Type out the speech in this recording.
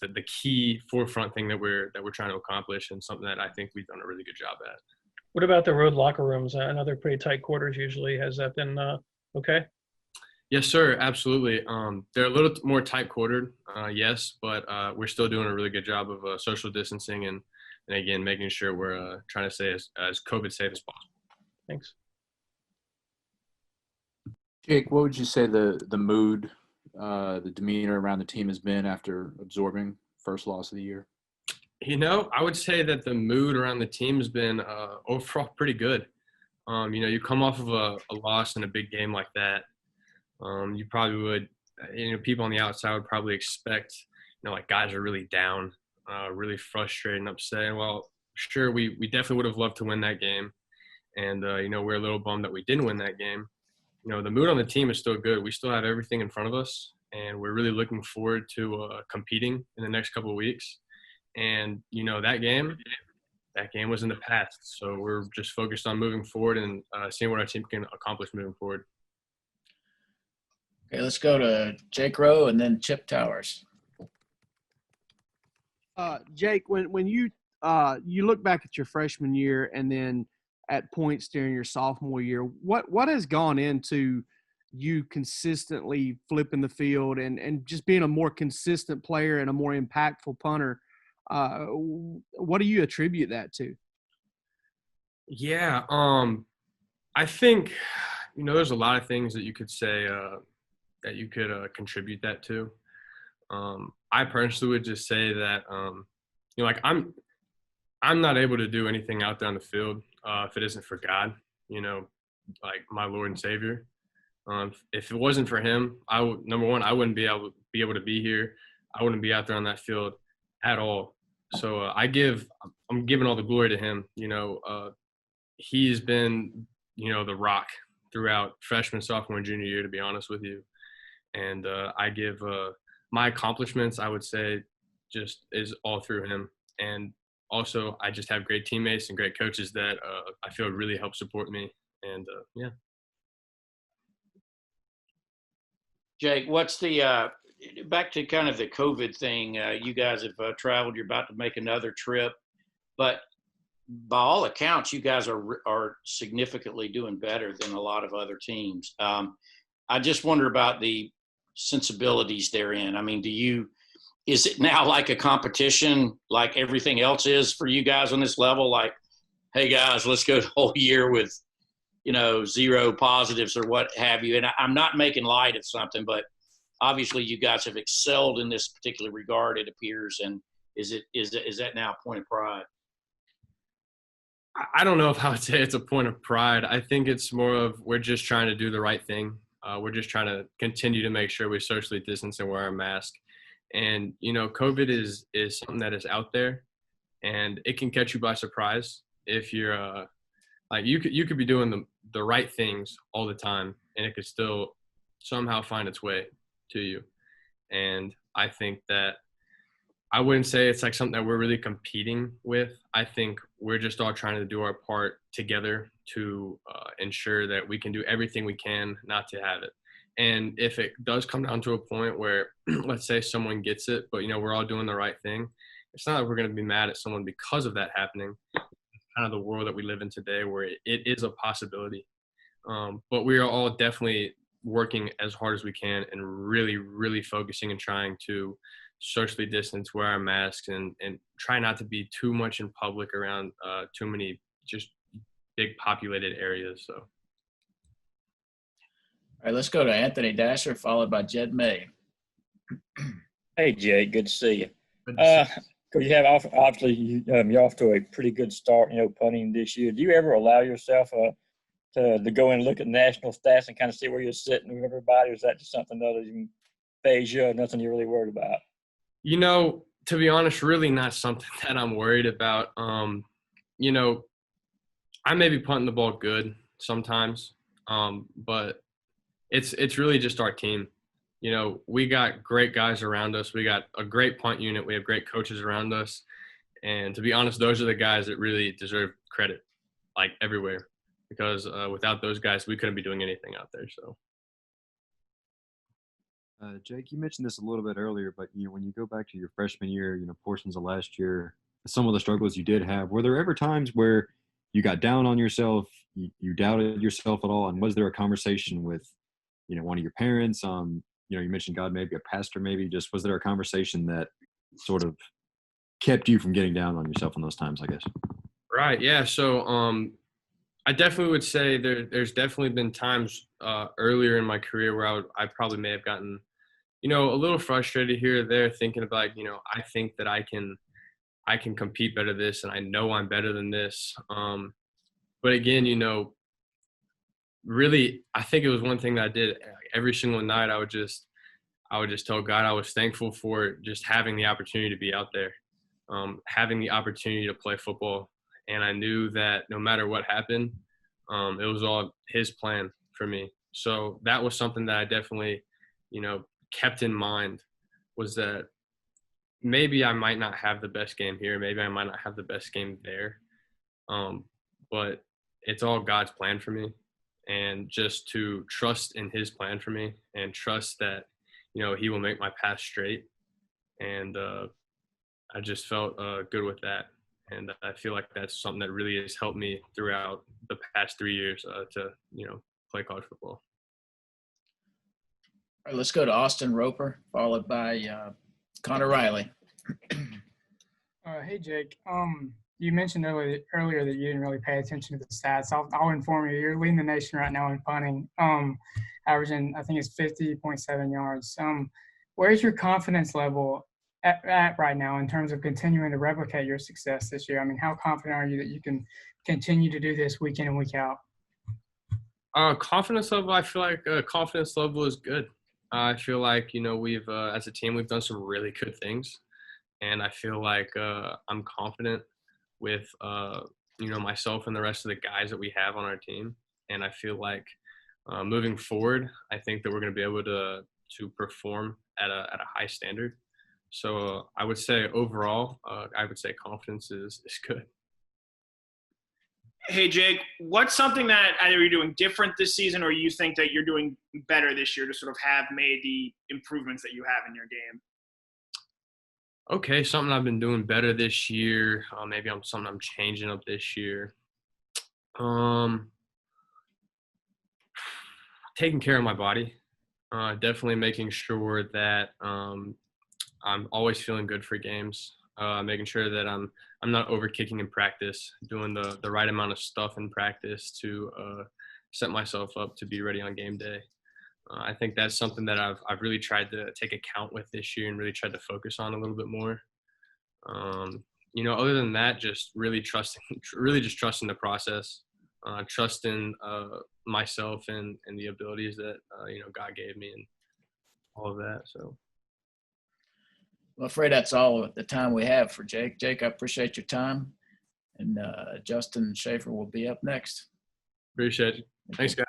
the key forefront thing that we're trying to accomplish, and something that I think we've done a really good job at. What about the road locker rooms? I know they're pretty tight quarters usually. Has that been okay? Yes, sir. Absolutely. They're a little more tight quartered, yes, but we're still doing a really good job of social distancing and again making sure we're trying to stay as COVID safe as possible. Thanks. Jake, what would you say the mood, the demeanor around the team has been after absorbing first loss of the year? I would say that the mood around the team has been overall pretty good. You come off of a loss in a big game like that. You probably would, people on the outside would probably expect, like guys are really down, really frustrated and upset. And well, sure, we definitely would have loved to win that game. And, we're a little bummed that we didn't win that game. The mood on the team is still good. We still have everything in front of us, and we're really looking forward to competing in the next couple of weeks. And, that game was in the past. So we're just focused on moving forward and seeing what our team can accomplish moving forward. Okay, let's go to Jake Rowe and then Chip Towers. Jake, when you look back at your freshman year and then at points during your sophomore year, what has gone into you consistently flipping the field and just being a more consistent player and a more impactful punter? What do you attribute that to? Yeah, I think there's a lot of things that you could say that you could contribute that to. I personally would just say that like I'm not able to do anything out there on the field if it isn't for God, like my Lord and Savior. If it wasn't for Him, number one, I wouldn't be able to be here. I wouldn't be out there on that field at all. So I'm giving all the glory to Him. He's been the rock throughout freshman, sophomore, and junior year, to be honest with you. And I give my accomplishments, I would say, just is all through Him. And also, I just have great teammates and great coaches that I feel really help support me. And yeah. Jake, what's the back to kind of the COVID thing? You guys have traveled. You're about to make another trip, but by all accounts, you guys are significantly doing better than a lot of other teams. I just wonder about the sensibilities therein. I mean, is it now like a competition like everything else is for you guys on this level? Like, hey guys, let's go the whole year with, 0 positives or what have you. And I'm not making light of something, but obviously you guys have excelled in this particular regard, it appears. And is that now a point of pride? I don't know if I would say it's a point of pride. I think it's more of we're just trying to do the right thing. We're just trying to continue to make sure we socially distance and wear our mask. And, COVID is something that is out there, and it can catch you by surprise if you're like you could be doing the right things all the time, and it could still somehow find its way to you. And I think that I wouldn't say it's like something that we're really competing with. I think we're just all trying to do our part together to ensure that we can do everything we can not to have it. And if it does come down to a point where, let's say someone gets it, but, we're all doing the right thing, it's not like we're going to be mad at someone because of that happening. It's kind of the world that we live in today where it is a possibility. But we are all definitely working as hard as we can and really, really focusing and trying to socially distance, wear our masks, and try not to be too much in public around too many just big populated areas. So. All right, let's go to Anthony Dasher, followed by Jed May. Hey, Jake, good to see you. Good to see you. You have obviously you're off to a pretty good start, punting this year. Do you ever allow yourself to go and look at national stats and kind of see where you're sitting with everybody, or is that just something that doesn't phase you, or nothing you're really worried about? To be honest, really not something that I'm worried about. I may be punting the ball good sometimes, but it's really just our team. We got great guys around us. We got a great punt unit. We have great coaches around us. And to be honest, those are the guys that really deserve credit, like everywhere, because without those guys, we couldn't be doing anything out there. So. Jake, you mentioned this a little bit earlier, but when you go back to your freshman year, portions of last year, some of the struggles you did have, were there ever times where you got down on yourself, you doubted yourself at all, and was there a conversation with, one of your parents? You mentioned God, maybe a pastor, maybe. Just was there a conversation that sort of kept you from getting down on yourself in those times, I guess? Right. Yeah. So I definitely would say there's definitely been times earlier in my career where I probably may have gotten, a little frustrated here or there, thinking about, I think that I can compete better than this, and I know I'm better than this. But again, really, I think it was one thing that I did every single night. I would just tell God I was thankful for just having the opportunity to be out there, having the opportunity to play football. And I knew that no matter what happened, it was all His plan for me. So that was something that I definitely, kept in mind, was that maybe I might not have the best game here. Maybe I might not have the best game there. But it's all God's plan for me. And just to trust in His plan for me and trust that, He will make my path straight. And I just felt good with that. And I feel like that's something that really has helped me throughout the past 3 years to, play college football. All right, let's go to Austin Roper, followed by Connor Riley. Hey, Jake. You mentioned earlier that you didn't really pay attention to the stats. I'll inform you. You're leading the nation right now in punting, averaging, I think it's 50.7 yards. Where's your confidence level at right now in terms of continuing to replicate your success this year? I mean, how confident are you that you can continue to do this week in and week out? Confidence level, I feel like confidence level is good. I feel like, we've, as a team, we've done some really good things. And I feel like I'm confident with, myself and the rest of the guys that we have on our team. And I feel like moving forward, I think that we're going to be able to perform at a high standard. So I would say overall, I would say confidence is good. Hey, Jake, what's something that either you're doing different this season or you think that you're doing better this year to sort of have made the improvements that you have in your game? Okay, something I've been doing better this year. Maybe something I'm changing up this year. Taking care of my body. Definitely making sure that I'm always feeling good for games. Making sure that I'm not over kicking in practice, doing the right amount of stuff in practice to set myself up to be ready on game day. I think that's something that I've really tried to take account with this year and really tried to focus on a little bit more. Other than that, just really trusting the process, trusting myself and the abilities that God gave me and all of that. So. Well, I'm afraid that's all the time we have for Jake. Jake, I appreciate your time. And Justin Schaefer will be up next. Appreciate it. Thanks, guys.